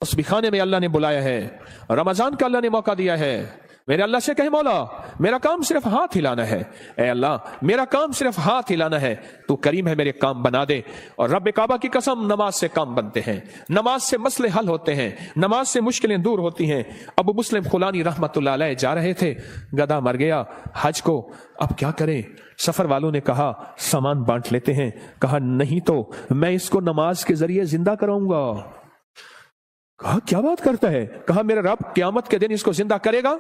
तस्बीह खाने में अल्लाह ने बुलाया है, रमजान का अल्लाह ने मौका दिया है। मेरे अल्लाह से कहे मौला मेरा काम सिर्फ हाथ हिलाना है, ए अल्लाह मेरा काम सिर्फ हाथ हिलाना है, तू करीम है मेरे काम बना दे। और रब काबा की कसम नमाज से काम बनते हैं, नमाज से मसले हल होते हैं, नमाज से मुश्किलें दूर होती हैं। अबू मुस्लिम खुलानी रहमतुल्लाह अलैह जा रहे थे, गधा मर गया हज को, अब क्या करें? सफर वालों ने कहा सामान बांट लेते हैं। कहा नहीं तो मैं इसको नमाज के जरिए जिंदा कराऊंगा। कहा क्या बात करता है? कहा मेरा रब क़यामत के दिन इसको जिंदा करेगा?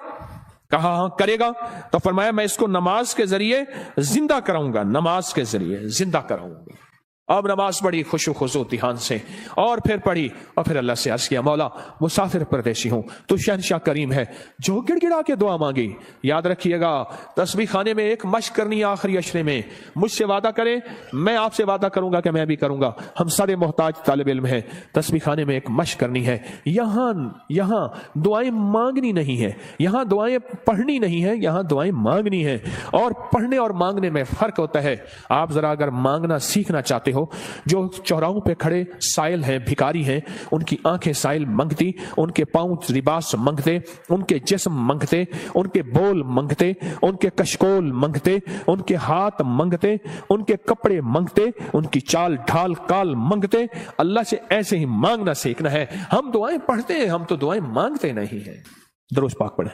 कहा हाँ करेगा। तो फरमाया मैं इसको नमाज के जरिए जिंदा कराऊंगा, नमाज के जरिए जिंदा कराऊंगा। अब नमाज पढ़ी खुशू खुशू ध्यान से, और फिर पढ़ी, और फिर अल्लाह से अर्ज किया मौला मुसाफिर परदेशी हूं, तू शहनशाह करीम है जो गिड़गिड़ा के दुआ मांगी। याद रखिएगा तस्बीह खाने में एक मश्क करनी है आखिरी अशरे में। मुझसे वादा करें, मैं आपसे वादा करूंगा कि मैं भी करूंगा। हम सारे मोहताज तालिब इल्म हैं, तस्बीह खाने में एक मश्क करनी है। यहाँ दुआएं मांगनी नहीं है, यहाँ दुआएं पढ़नी नहीं है, यहाँ दुआएं मांगनी है। और पढ़ने और मांगने में फर्क होता है। आप जरा अगर मांगना सीखना चाहते हो, जो चौराहों पे खड़े साइल हैं, भिखारी हैं, उनकी आंखें साइल मंगती, उनके पांव लिबास मंगते, उनके जिस्म मंगते, उनके बोल मंगते, उनके कशकोल मंगते, उनके हाथ मंगते, उनके कपड़े मंगते, उनकी चाल ढाल काल मंगते। अल्लाह से ऐसे ही मांगना सीखना है। हम दुआएं पढ़ते हैं, हम तो दुआएं मांगते नहीं हैं। दुरूद पाक पढ़े।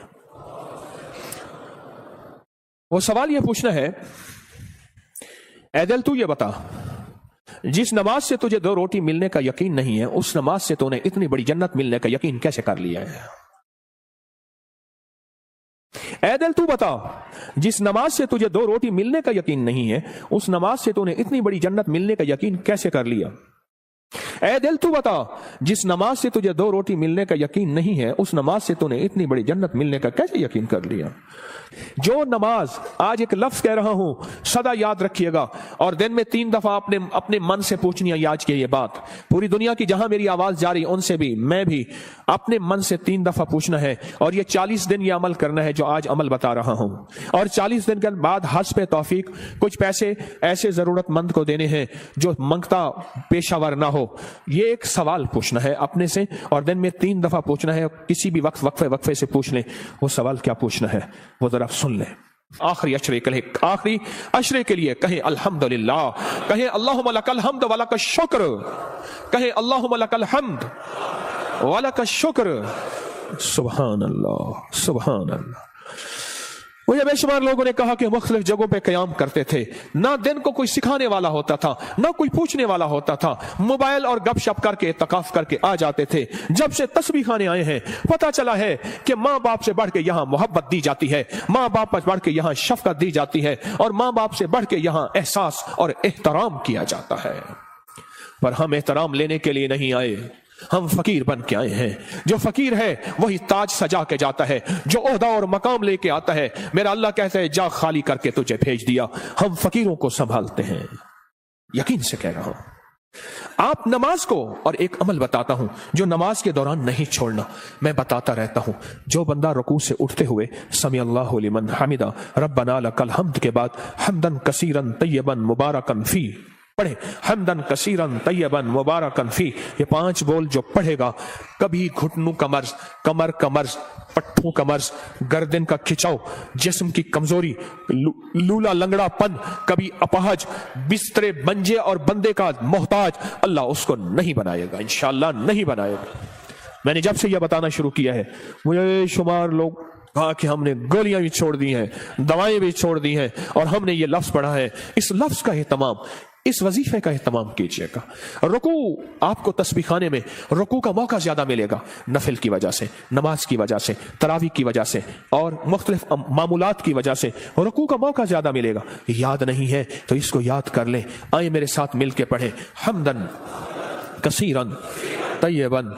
वो सवाल ये पूछना है, ऐ दिल तू ये बता, जिस नमाज से तुझे 2 रोटी मिलने का यकीन नहीं है, उस नमाज से तूने इतनी बड़ी जन्नत मिलने का यकीन कैसे कर लिया है? ऐ दिल तू बता, जिस नमाज से तुझे 2 रोटी मिलने का यकीन नहीं है, उस नमाज से तूने इतनी बड़ी जन्नत मिलने का यकीन कैसे कर लिया? ऐ दिल तू बता, जिस नमाज से तुझे 2 रोटी मिलने का यकीन नहीं है, उस नमाज से तूने इतनी बड़ी जन्नत मिलने का कैसे यकीन कर लिया? जो नमाज, आज एक लफ्ज कह रहा हूं, सदा याद रखिएगा, और दिन में 3 दफा अपने मन से पूछनी है आज की ये बात। पूरी दुनिया की जहां मेरी आवाज जा रही उनसे भी, मैं भी अपने मन से 3 दफा पूछना है। और ये 40 दिन ये अमल करना है जो आज अमल बता रहा हूं। और 40 दिन के बाद हज पे तौफीक कुछ पैसे ऐसे जरूरतमंद को देने हैं जो मंगता पेशावर ना हो। ये एक सवाल पूछना है अपने से, और दिन में 3 दफा पूछना है। किसी भी वक्त वक्फे से पूछ लें। वो सवाल क्या पूछना है वो जरा सुन लें। आखिरी अशरे के लिए कहें अल्हम्दुलिल्लाह, कहें अल्लाहुम्मा लकल हम्द व लकश शुक्र, कहें अल्लाहुम्मा लकल हम्द व लकश शुक्र। सुभान अल्लाह, सुभान अल्लाह। मुझे बेशुमार लोगों ने कहा कि मुख्तलिफ जगहों पे क़याम करते थे, ना दिन को कोई सिखाने वाला होता था, ना कोई पूछने वाला होता था, मोबाइल और गपशप करके इत्तकाफ करके आ जाते थे। जब से तस्बीह खाने आए हैं पता चला है कि माँ बाप से बढ़ के यहाँ मोहब्बत दी जाती है, माँ बाप से बढ़ के यहाँ शफकत दी जाती है, और माँ बाप से बढ़ के यहाँ एहसास और एहतराम किया जाता है। पर हम एहतराम लेने के लिए नहीं आए, हम फकीर बन के आए हैं। जो फकीर है वही ताज सजा के जाता है, जो ओहदा और मकाम लेके आता है। मेरा अल्लाह कहता है जा खाली करके तुझे भेज दिया। हम फकीरों को संभालते हैं, यकीन से कह रहा हूं। आप नमाज को, और एक अमल बताता हूं जो नमाज के दौरान नहीं छोड़ना, मैं बताता रहता हूं। जो बंदा रुकू से उठते हुए समी अल्लाहु लिमन हमिदा रब्बना लकल हम्द के बाद हमदन कसीरन तय्यबन मुबारकन फी पढ़े। हमदन कसीरन तय्यबन मुबारकन फी, ये 5 बोल जो पढ़ेगा, कभी घुटनों का मर्ज, कमर का मर्ज, पट्टों का मर्ज, गर्दन का खिंचाव, जिस्म की कमजोरी, लूला लंगड़ापन, कभी अपहज, बिस्तरे बंजे और बंदे का मोहताज, अल्लाह उसको नहीं बनाएगा, इंशाअल्लाह नहीं बनाएगा। मैंने जब से यह बताना शुरू किया है, मुझे शुमार लोग कहा कि हमने गोलियां भी छोड़ दी हैं, दवाएं भी छोड़ दी हैं, और हमने ये लफ्ज पढ़ा है। इस लफ्ज का एहतमाम, इस वजीफे का एहतमाम कीजिएगा। रुकू, आपको तस्बीह खाने में रुकू का मौका ज्यादा मिलेगा, नफिल की वजह से, नमाज की वजह से, तरावी की वजह से, और मुख्तलिफ मामूलात की वजह से रुकू का मौका ज्यादा मिलेगा। याद नहीं है तो इसको याद कर लें। आए मेरे साथ मिलके पढ़े, हमदन कसीरन तय्यबन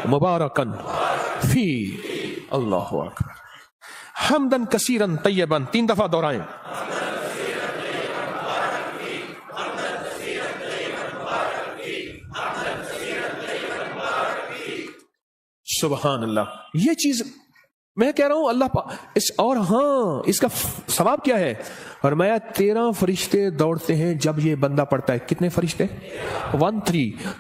मुबारकन फी। अल्लाहु अकबर। हमदन कसीरन तय्यबन 3 दफा दोहराएं। सुभान अल्लाह। ये चीज میں کہہ رہا ہوں اللہ اور ہاں اس کا ثواب کیا ہے؟ فرمایا 13 فرشتے دوڑتے ہیں جب یہ بندہ پڑھتا ہے. کتنے فرشتے؟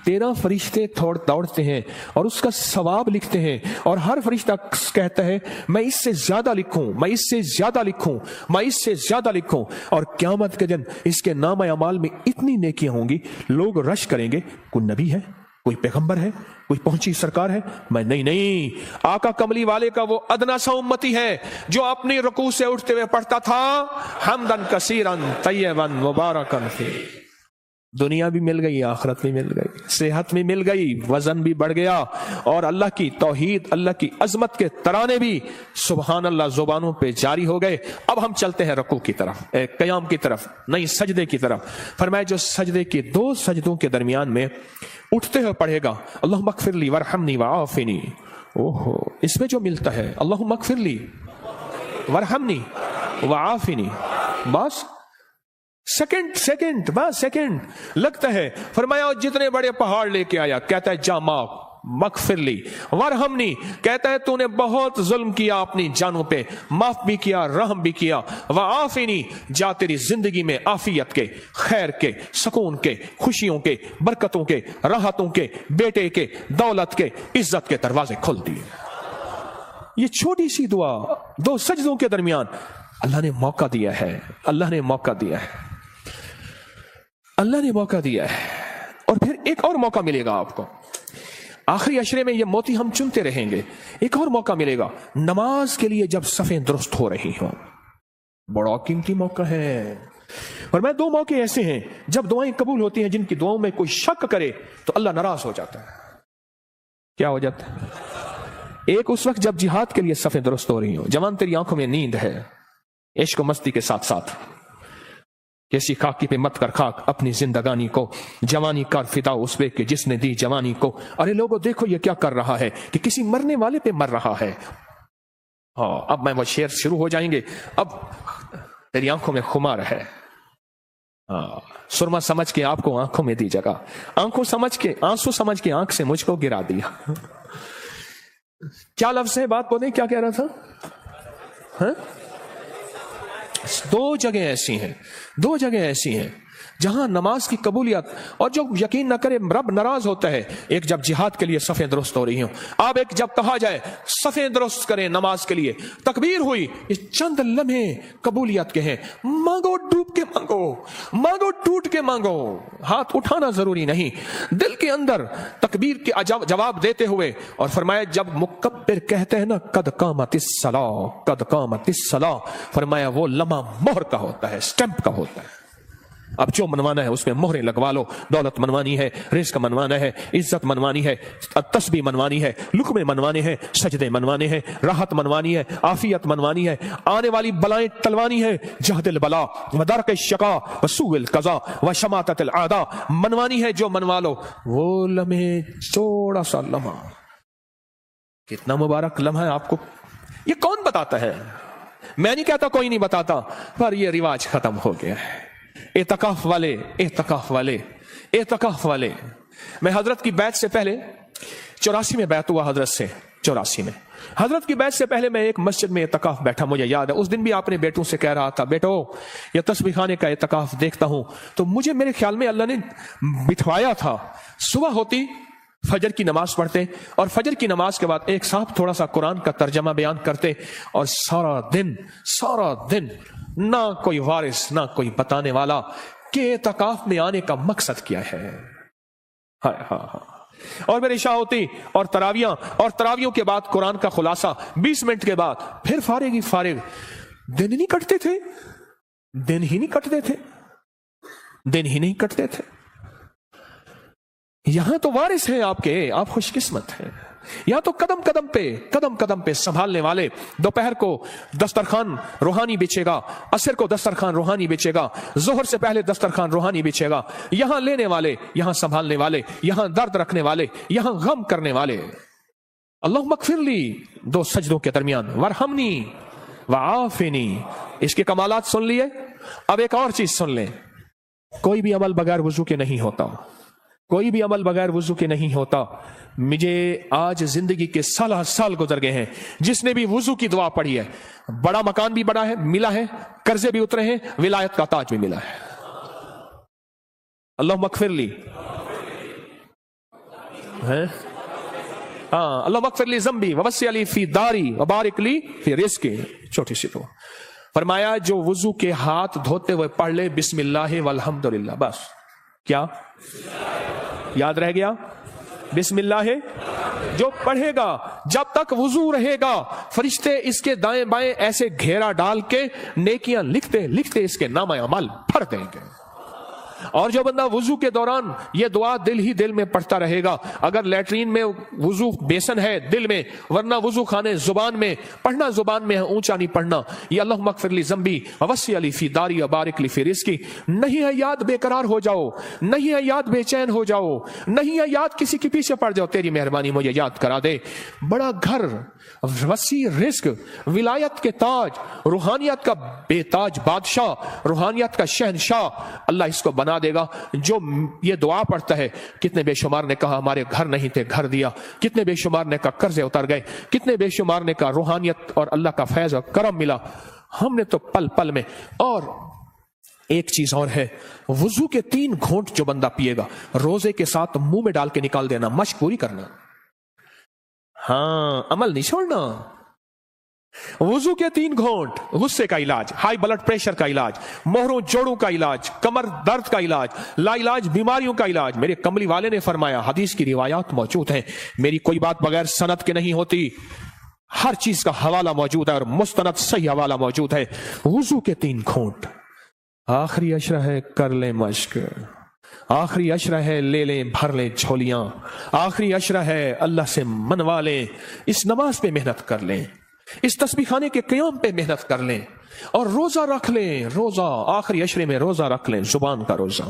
13 فرشتے دوڑتے ہیں اور اس کا ثواب لکھتے ہیں، اور ہر فرشتہ کہتا ہے میں اس سے زیادہ لکھوں، میں اس سے زیادہ لکھوں، میں اس سے زیادہ لکھوں. اور قیامت کے دن اس کے نام اعمال میں اتنی نیکیاں ہوں گی، لوگ رش کریں گے کوئی نبی ہے، کوئی پیغمبر ہے، کوئی پہنچی سرکار ہے؟ میں نہیں، آقا کملی والے کا وہ ادنا سا امتی ہے جو اپنی رکوع سے اٹھتے ہوئے پڑھتا تھا حمدن کثیرن طیبا مبارکن فی. دنیا بھی مل گئی، آخرت بھی مل گئی، صحت بھی مل گئی، وزن بھی بڑھ گیا، اور اللہ کی توحید، اللہ کی عظمت کے ترانے بھی سبحان اللہ زبانوں پہ جاری ہو گئے. اب ہم چلتے ہیں رکوع کی طرف، قیام کی طرف، نہیں سجدے کی طرف. فرمایا جو سجدے کے 2 سجدوں کے درمیان میں اٹھتے ہوئے پڑھے گا اللہم اغفر لی وارحمنی وعافنی، اوہو اس میں جو ملتا ہے اللہم اغفر لی وارحمنی وعافنی، بس سیکنڈ لگتا ہے. فرمایا جتنے بڑے پہاڑ لے کے آیا، کہتا ہے جا معاف، مغفر لی وارحمنی، کہتا ہے تو نے بہت ظلم کیا اپنی جانوں پہ، معاف بھی کیا، رحم بھی کیا. وعافنی، جا تیری زندگی میں عافیت کے، خیر کے، سکون کے، خوشیوں کے، برکتوں کے، راحتوں کے، بیٹے کے، دولت کے، عزت کے دروازے کھل دیے. یہ چھوٹی سی دعا 2 سجدوں کے درمیان اللہ نے موقع دیا ہے، اللہ نے موقع دیا ہے، اللہ نے موقع دیا ہے. اور پھر ایک اور موقع ملے گا آپ کو آخری عشرے میں، یہ موتی ہم چنتے رہیں گے. ایک اور موقع ملے گا نماز کے لیے جب صفیں درست ہو رہی ہوں، بڑا قیمتی موقع ہے. اور میں 2 موقع ایسے ہیں جب دعائیں قبول ہوتی ہیں جن کی دعاؤں میں کوئی شک کرے تو اللہ ناراض ہو جاتا ہے. کیا ہو جاتا ہے؟ ایک اس وقت جب جہاد کے لیے صفیں درست ہو رہی ہوں، جوان تیری آنکھوں میں نیند ہے، عشق و مستی کے ساتھ ساتھ کسی خاکی پہ مت کر خاک اپنی زندگانی کو، جوانی کر فدا اس پہ کہ جس نے دی جوانی کو. ارے لوگوں دیکھو یہ کیا کر رہا ہے کہ کسی مرنے والے پہ مر رہا ہے. ہاں اب میں وہ شعر شروع ہو جائیں گے. اب تیری آنکھوں میں خمار ہے، سرما سمجھ کے آپ کو آنکھوں میں دی جگہ، آنکھوں سمجھ کے آنسو سمجھ کے آنکھ سے مجھ کو گرا دیا. کیا لفظ ہے؟ بات بولیں، کیا کہہ رہا تھا؟ ہاں 2 جگہیں ایسی ہیں جہاں نماز کی قبولیت، اور جو یقین نہ کرے رب ناراض ہوتا ہے. ایک جب جہاد کے لیے صفیں درست ہو رہی ہوں، اب ایک جب کہا جائے صفیں درست کریں نماز کے لیے، تکبیر ہوئی، یہ چند لمحے قبولیت کے ہیں. مانگو ڈوب کے مانگو، مانگو ٹوٹ کے مانگو، ہاتھ اٹھانا ضروری نہیں، دل کے اندر تکبیر کے جواب دیتے ہوئے. اور فرمایا جب مکبر کہتے ہیں نا قد قامت الصلاۃ، قد قامت الصلاۃ، فرمایا وہ لمحہ مہر کا ہوتا ہے، سٹیمپ کا ہوتا ہے. اب جو منوانا ہے اس میں مہریں لگوا لو. دولت منوانی ہے، رزق منوانا ہے، عزت منوانی ہے، تسبیح منوانی ہے، لقمے منوانے ہیں، سجدے منوانے ہیں، راحت منوانی ہے، عافیت منوانی ہے، آنے والی بلائیں ٹلوانی ہے، جہد البلا ودرک الشقا وسوء القضاء وشماتت الاعداء منوانی ہے. جو منوا لو وہ لمحے، تھوڑا سا لمحہ، کتنا مبارک لمحہ ہے آپ کو. یہ کون بتاتا ہے؟ میں نہیں کہتا کوئی نہیں بتاتا، پر یہ رواج ختم ہو گیا ہے. اعتکاف والے. میں حضرت کی بیعت سے پہلے 84 میں بیعت ہوا حضرت سے، 84 میں حضرت کی بیعت سے پہلے میں ایک مسجد میں اعتکاف بیٹھا. مجھے یاد ہے اس دن بھی آپ نے بیٹوں سے کہہ رہا تھا بیٹو یہ تسبیح خانے کا اعتکاف دیکھتا ہوں. تو مجھے میرے خیال میں اللہ نے بٹھوایا تھا. صبح ہوتی فجر کی نماز پڑھتے، اور فجر کی نماز کے بعد ایک صاحب تھوڑا سا قرآن کا ترجمہ بیان کرتے، اور سارا دن نہ کوئی وارث نہ کوئی بتانے والا کہ اعتکاف میں آنے کا مقصد کیا ہے. اور پھر عشاء ہوتی اور تراویوں کے بعد قرآن کا خلاصہ 20 منٹ کے بعد پھر فارغ. دن ہی نہیں کٹتے تھے. یہاں تو وارث ہیں آپ کے، آپ خوش قسمت ہیں. یا تو قدم قدم پہ سنبھالنے والے. دوپہر کو دسترخوان روحانی بچے گا، عصر کو دسترخوان روحانی بچے گا، ظہر سے پہلے دسترخوان روحانی بچے گا. یہاں لینے والے، یہاں سنبھالنے والے، یہاں درد رکھنے والے، یہاں غم کرنے والے. اللہم اغفر لی 2 سجدوں کے درمیان، وارحمنی وعافنی. اس کے کمالات سن لیے. اب ایک اور چیز سن لیں، کوئی بھی عمل بغیر وضو کے نہیں ہوتا. कोई भी अमल बगैर वुजू के नहीं होता। मुझे आज जिंदगी के साल गुजर गए हैं, जिसने भी वुजू की दुआ पढ़ी है, बड़ा मकान भी बड़ा है मिला है, कर्जे भी उतरे हैं, विलायत का ताज भी मिला है। अल्लाह मगफिरली है, हाँ, अल्लाह मगफिरली ज़म्बी ववस्सी अली फी दारी वबारिक ली फी रिज़्क़ी। छोटी सी तो फरमाया जो वुजू के हाथ धोते हुए पढ़ ले बिस्मिल्लाह वल्हम्दुलिल्लाह, बस क्या याद रह गया? बिस्मिल्लाह। जो पढ़ेगा जब तक वुजू रहेगा, फरिश्ते इसके दाएं बाएं ऐसे घेरा डाल के नेकियां लिखते लिखते इसके नामा अमल भर देंगे। और जो बंदा वुजू के दौरान ये दुआ दिल ही दिल में पढ़ता रहेगा, अगर लैट्रीन में वुजू बेसन है दिल में, वरना वुजू खाने जुबान में पढ़ना, जुबान में है, ऊंचा नहीं पढ़ना। ये अल्लाह मगफिरली ज़म्बी ववस्सी अली फी दारी वबारिक ली फी रिज़्क़ी। नहीं है याद बेकरार हो जाओ, नहीं है याद बेचैन हो जाओ, नहीं है याद किसी के पीछे पड़ जाओ, तेरी मेहरबानी मुझे याद करा दे। बड़ा घर, वसी रिज़्क़, विलायत के ताज, रूहानियत का बेताज बादशाह, रूहानियत का शहनशाह, अल्लाह इसको बना देगा जो ये दुआ पढ़ता है। कितने बेशुमार ने कहा हमारे घर नहीं थे, घर दिया, कितने बेशुमार ने कहा कर्जे उतर गए, कितने बेशुमार ने कहा रूहानियत और अल्लाह का फैज और करम मिला, हमने तो पल पल में। और एक चीज और है, वुजू के 3 घूंट जो बंदा पिएगा रोजे के साथ मुंह में डाल के निकाल देना, मशक पूरी करना, हाँ, अमल नहीं छोड़ना। वुजू के 3 घूंट, गुस्से का इलाज, हाई ब्लड प्रेशर का इलाज, मोहरों जोड़ों का इलाज, कमर दर्द का इलाज, लाइलाज बीमारियों का इलाज। मेरे कमली वाले ने फरमाया, हदीस की रिवायात मौजूद हैं, मेरी कोई बात बगैर सनद के नहीं होती, हर चीज का हवाला मौजूद है और मुस्तनद सही हवाला मौजूद है। वुजू के 3 घूंट, आखिरी अशरा है कर ले मश्क, आखिरी अशरा है ले लें भर लें झोलियां, आखिरी अशरा है अल्लाह से मनवा लें, इस नमाज पे मेहनत कर लें, इस तस्बीह खाने के क़याम पे मेहनत कर लें, और रोजा रख लें। रोजा आखिरी अशरे में रोजा रख लें, जुबान का रोजा,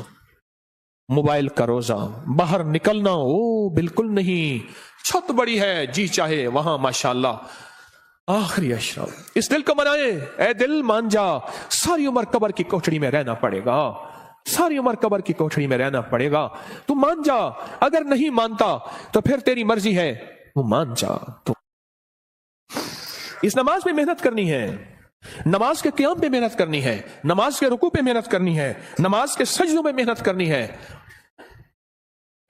मोबाइल का रोजा, बाहर निकलना ओ बिल्कुल नहीं, छत बड़ी है जी चाहे वहां माशाअल्लाह। आखिरी अशरा इस दिल को मनाए, ए दिल मान जा, सारी उम्र कब्र की कोठड़ी में रहना पड़ेगा, सारी उम्र कब्र की कोठड़ी में रहना पड़ेगा, तू मान जा। अगर नहीं मानता तो फिर तेरी मर्जी है, वो मान जा। तो इस नमाज पे मेहनत करनी है, नमाज के क़याम पे मेहनत करनी है, नमाज के रुकू पे मेहनत करनी है, नमाज के सजदों में मेहनत करनी है।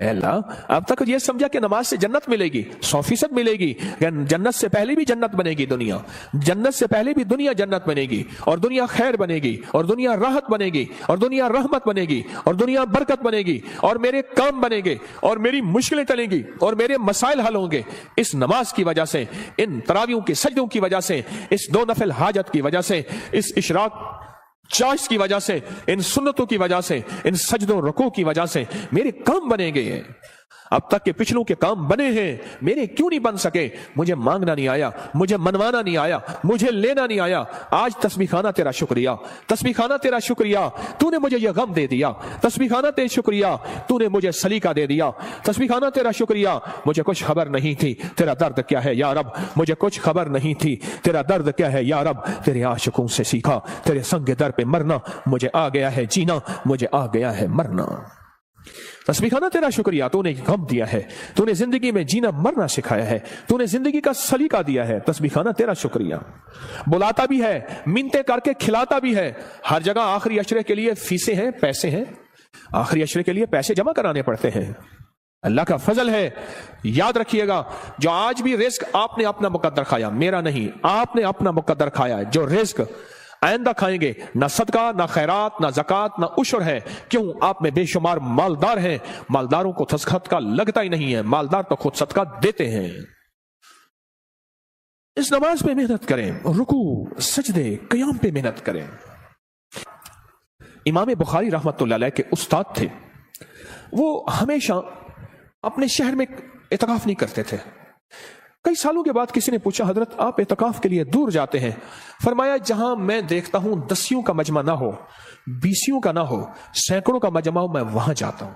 अल्लाह अब तक ये समझा कि नमाज से जन्नत मिलेगी, 100% मिलेगी, जन्नत से पहले भी जन्नत बनेगी दुनिया, जन्नत से पहले भी दुनिया जन्नत बनेगी, और दुनिया खैर बनेगी, और दुनिया राहत बनेगी, और दुनिया रहमत बनेगी, और दुनिया बरकत बनेगी, और मेरे काम बनेंगे, और मेरी मुश्किलें टलेंगी, और मेरे मसाइल हल होंगे इस नमाज की वजह से, इन तरावियों के सजदों की वजह से, इस 2 नफल हाजत की वजह से, इस इशराक चाश की वजह से, इन सुन्नतों की वजह से, इन सजदों रुकू की वजह से मेरे काम बनेंगे। अब तक के पिछलों के काम बने हैं, मेरे क्यों नहीं बन सके? मुझे मांगना नहीं आया, मुझे मनवाना नहीं आया, मुझे लेना नहीं आया। आज तस्बीह खाना तेरा शुक्रिया, तस्बीह खाना तेरा शुक्रिया, तूने मुझे यह गम दे दिया, तस्बीह खाना तेरा शुक्रिया, तूने मुझे सलीका दे दिया, तस्बीह खाना तेरा शुक्रिया, मुझे कुछ खबर नहीं थी तेरा दर्द क्या है या रब, मुझे कुछ खबर नहीं थी तेरा दर्द क्या है या रब, तेरे आशिकों से सीखा तेरे संग दर पे मरना, मुझे आ गया है जीना, मुझे आ गया है मरना। तस्बीह खाना तेरा शुक्रिया, तूने गम दिया है, तूने जिंदगी में जीना मरना सिखाया है, तूने जिंदगी का सलीका दिया है, तस्बीह खाना तेरा शुक्रिया। बुलाता भी है, मिन्नतें करके खिलाता भी है, हर जगह आखिरी अशरे के लिए फीसें हैं, पैसे हैं, आखिरी अशरे के लिए पैसे जमा कराने पड़ते हैं। अल्लाह का फजल है, याद रखिएगा, जो आज भी रिस्क आपने अपना मुकद्दर खाया, मेरा नहीं, आपने अपना मुकद्दर खाया, जो रिस्क आइंदा खाएंगे, ना सदका, ना खैरात, ना ज़कात, ना उशर है। क्यों? आप में बेशुमार मालदार हैं, मालदारों को सदका लगता ही नहीं है, मालदार तो खुद सदका देते हैं। इस नमाज पे मेहनत करें, रुकू सजदे क़याम पे मेहनत करें। इमाम बुखारी रहमतुल्लाह अलैह के उस्ताद थे, वो हमेशा अपने शहर में इतिकाफ नहीं करते थे। कई सालों के बाद किसी ने पूछा, हजरत आप इतिकाफ के लिए दूर जाते हैं? फरमाया, जहां मैं देखता हूं 10 का मजमा ना हो, 20 का ना हो, सैकड़ों का मजमा हो, मैं वहां जाता हूं।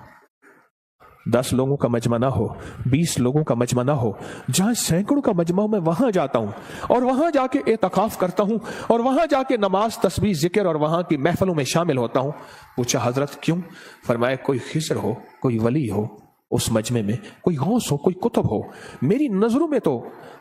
10 लोगों का मजमा ना हो, 20 लोगों का मजमा ना हो, जहां सैकड़ों का मजमा हो, मैं वहां जाता हूं, और वहां जाके इतिकाफ करता हूं, और वहां जाके नमाज, तस्बीह, जिक्र और वहां की महफिलों में शामिल होता हूं। पूछा, हजरत क्यों? फरमाया, कोई खिसर हो, कोई वली हो उस मजमे में, कोई गौस हो, कोई कुतुब हो, मेरी नजरों में तो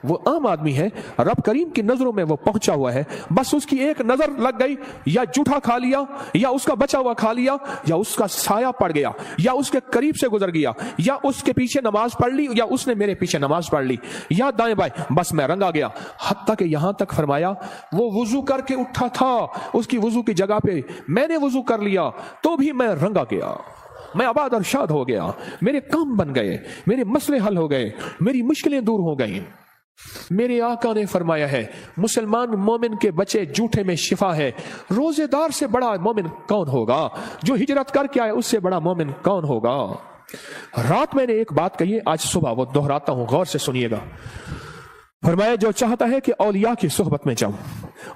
वो आम आदमी है, रब करीम की नजरों में वो पहुंचा हुआ है। बस उसकी एक नजर लग गई, या जूठा खा लिया, या उसका बचा हुआ खा लिया, या उसका साया पड़ गया, या उसके करीब से गुजर गया, या उसके पीछे नमाज पढ़ ली, या उसने मेरे पीछे नमाज पढ़ ली, या दाएं बाएं, बस मैं रंगा गया। हत्ता कि यहां तक फरमाया वो वुजू करके उठा था, उसकी वुजू की जगह पे मैंने वुजू कर लिया तो भी मैं रंगा गया, मैं आबाद और शाद हो गया, मेरे काम बन गए, मेरे मसले हल हो गए, मेरी मुश्किलें दूर हो गई। मेरे आका ने फरमाया है मुसलमान मोमिन के बचे जूठे में शिफा है। रोजेदार से बड़ा मोमिन कौन होगा? जो हिजरत करके आए उससे बड़ा मोमिन कौन होगा? रात मैंने एक बात कही, आज सुबह वो दोहराता हूं, गौर से सुनिएगा। फरमाया जो चाहता है कि औलिया की सोहबत में जाऊं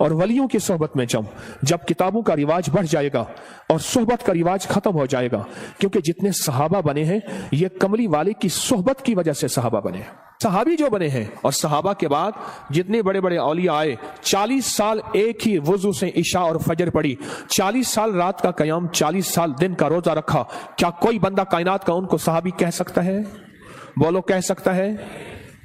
और वलियों की सोहबत में जाऊं, जब किताबों का रिवाज बढ़ जाएगा और सोहबत का रिवाज खत्म हो जाएगा, क्योंकि जितने सहाबा बने हैं ये कमली वाले की सोहबत की वजह से सहाबा बने, सहाबी जो बने हैं। और सहाबा के बाद जितने बड़े बड़े औलिया आए, 40 साल एक ही वुजू से इशा और फजर पढ़ी, 40 साल रात का कयाम, 40 साल दिन का रोजा रखा। क्या कोई बंदा कायनात का उनको सहाबी कह सकता है? बोलो, कह सकता है?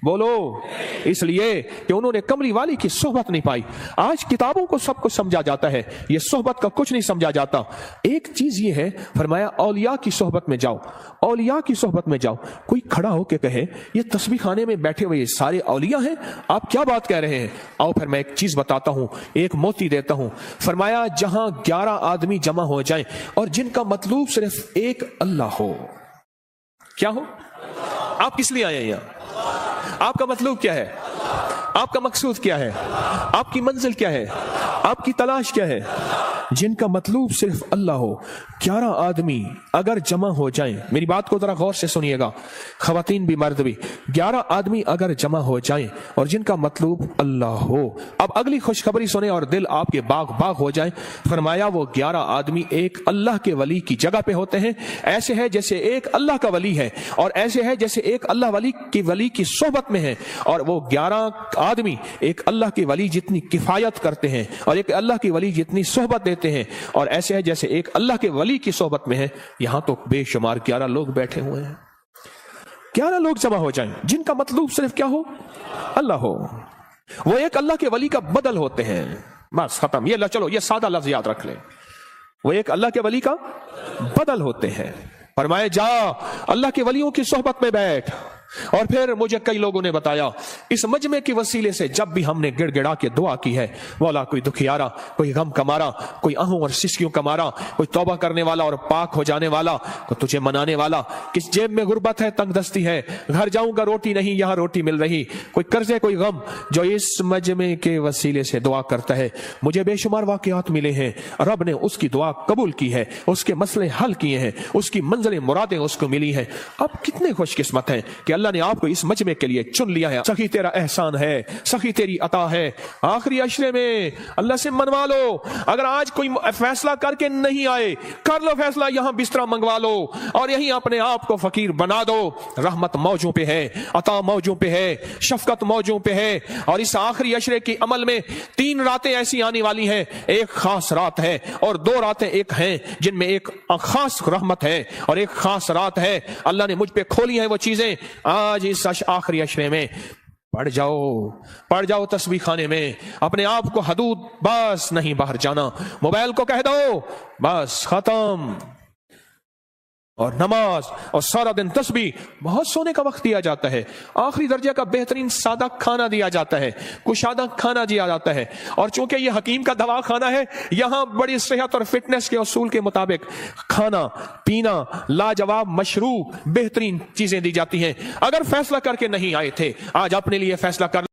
बोलो। इसलिए कि उन्होंने कमली वाली की सोहबत नहीं पाई। आज किताबों को सब कुछ समझा जाता है, ये सोहबत का कुछ नहीं समझा जाता। एक चीज ये है, फरमाया औलिया की सोहबत में जाओ, औलिया की सोहबत में जाओ। कोई खड़ा होकर कहे ये तस्बीह खाने में बैठे हुए ये सारे औलिया हैं, आप क्या बात कह रहे हैं? आओ फिर मैं एक चीज बताता हूं, एक मोती देता हूं। फरमाया जहां 11 आदमी जमा हो जाएं और जिनका मतलूब सिर्फ एक अल्लाह हो। क्या हो? आप किस लिए आए हैं यहां? आपका मतलब क्या है? आपका मकसूद क्या है? आपकी मंजिल क्या है? आपकी तलाश क्या है? जिनका मतलूब सिर्फ अल्लाह हो, 11 आदमी अगर जमा हो जाएं, मेरी बात को जरा गौर से सुनिएगा, खवातीन भी मर्द भी, 11 आदमी अगर जमा हो जाएं और जिनका मतलूब अल्लाह हो। अब अगली खुशखबरी सुने और दिल आपके बाग बाग हो जाए। फरमाया वो 11 आदमी एक अल्लाह के वली की जगह पे होते हैं। ऐसे है जैसे एक अल्लाह का वली है, और ऐसे है जैसे एक अल्लाह वली की सोहबत में है। और वो 11 आदमी एक अल्लाह के वली जितनी किफायत करते हैं और एक अल्लाह की वली जितनी सोहबत देते हैं, और ऐसे है जैसे एक अल्लाह के वली की सोहबत में है। यहां तो बेशुमार 11 लोग बैठे हुए हैं। 11 लोग जमा हो जाएं जिनका मतलब सिर्फ क्या हो? अल्लाह हो। वो एक अल्लाह के वली का बदल होते हैं। बस खत्म। ये चलो ये सादा लफ्ज याद रख ले, वो एक अल्लाह के वली का बदल होते हैं। फरमाए जा अल्लाह के वलियों की सोहबत में बैठ। और फिर मुझे कई लोगों ने बताया इस मजमे के वसीले से जब भी हमने गिड़गिड़ा के दुआ की है, मौला कोई दुखियारा, कोई गम का मारा, कोई आहू और सिसकियों का मारा, कोई तौबा करने वाला और पाक हो जाने वाला, कोई तुझे मनाने वाला, किस जेब में गुर्बत है, तंगदस्ती है, घर जाऊंगा रोटी नहीं यहां रोटी मिल रही, कोई कर्जे कोई गम, जो इस मजमे के वसीले से दुआ करता है, मुझे बेशुमार वाकयात मिले हैं, रब ने उसकी दुआ कबूल की है, उसके मसले हल किए हैं, उसकी मंजिलें मुरादें उसको मिली हैं। अब कितने खुशकिस्मत हैं कि अल्लाह ने आपको इस मजमे के लिए चुन लिया है। सखी तेरा एहसान है, सखी तेरी अता है। आखिरी अशरे में अल्लाह से मनवा लो। अगर आज कोई फैसला करके नहीं आए, कर लो फैसला, यहां बिस्तरा मंगवा लो और यहीं अपने आप को फकीर बना दो। रहमत मौजों पे है, अता मौजों पे है, शफकत मौजों पे है। और इस आखिरी अशरे के अमल में 3 रातें ऐसी आने वाली हैं, एक खास रात है और 2 रातें एक हैं जिनमें एक खास रहमत है और एक खास रात है। अल्लाह ने मुझ पे खोली है वो चीजें। आज इस आखिरी अशरे में पढ़ जाओ तस्बीह खाने में, अपने आप को हदूद बस नहीं बाहर जाना। मोबाइल को कह दो बस खत्म, और नमाज और सारा दिन तस्बीह। बहुत सोने का वक्त दिया जाता है, आखिरी दर्जे का बेहतरीन सादा खाना दिया जाता है, कुशादा खाना दिया जाता है। और चूंकि ये हकीम का दवा खाना है, यहां बड़ी सेहत और फिटनेस के उसूल के मुताबिक खाना पीना लाजवाब मशरूब बेहतरीन चीजें दी जाती हैं। अगर फैसला करके नहीं आए थे, आज अपने लिए फैसला कर